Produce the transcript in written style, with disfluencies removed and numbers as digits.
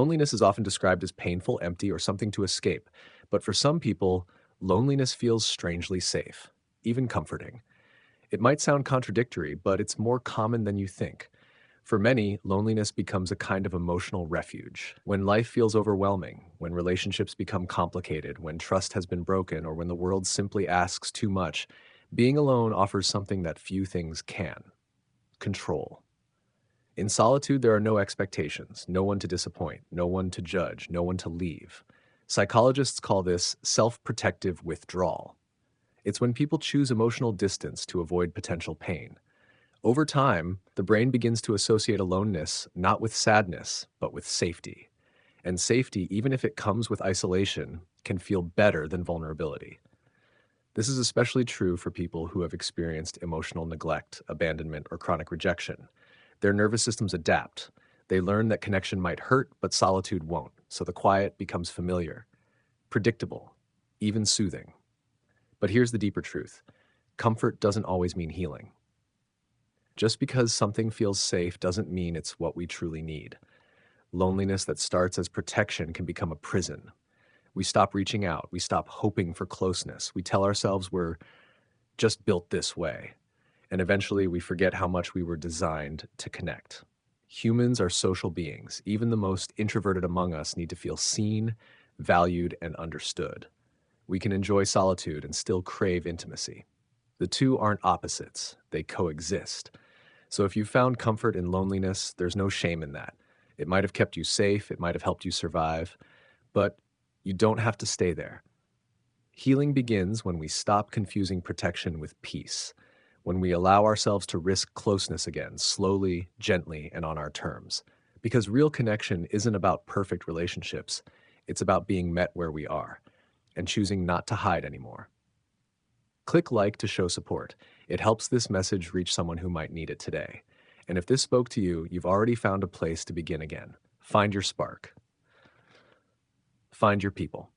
Loneliness is often described as painful, empty, or something to escape, but for some people, loneliness feels strangely safe, even comforting. It might sound contradictory, but it's more common than you think. For many, loneliness becomes a kind of emotional refuge. When life feels overwhelming, when relationships become complicated, when trust has been broken, or when the world simply asks too much, being alone offers something that few things can: control. In solitude, there are no expectations, no one to disappoint, no one to judge, no one to leave. Psychologists call this self protective withdrawal. It's when people choose emotional distance to avoid potential pain. Over time, the brain begins to associate aloneness not with sadness, but with safety. And safety, even if it comes with isolation, can feel better than vulnerability. This is especially true for people who have experienced emotional neglect, abandonment, or chronic rejection. Their nervous systems adapt. They learn that connection might hurt, but solitude won't, so the quiet becomes familiar, predictable, even soothing. But here's the deeper truth: comfort doesn't always mean healing. Just because something feels safe doesn't mean it's what we truly need. Loneliness that starts as protection can become a prison. We stop reaching out, we stop hoping for closeness, we tell ourselves we're just built this way, and eventually we forget how much we were designed to connect. Humans are social beings. Even the most introverted among us need to feel seen, valued, and understood. We can enjoy solitude and still crave intimacy. The two aren't opposites, they coexist. So if you found comfort in loneliness, there's no shame in that. It might have kept you safe, it might have helped you survive, but you don't have to stay there. Healing begins when we stop confusing protection with peace, when we allow ourselves to risk closeness again, slowly, gently, and on our terms. Because real connection isn't about perfect relationships, it's about being met where we are and choosing not to hide anymore. Click like to show support. It helps this message reach someone who might need it today. And if this spoke to you, you've already found a place to begin again. Find your spark. Find your people.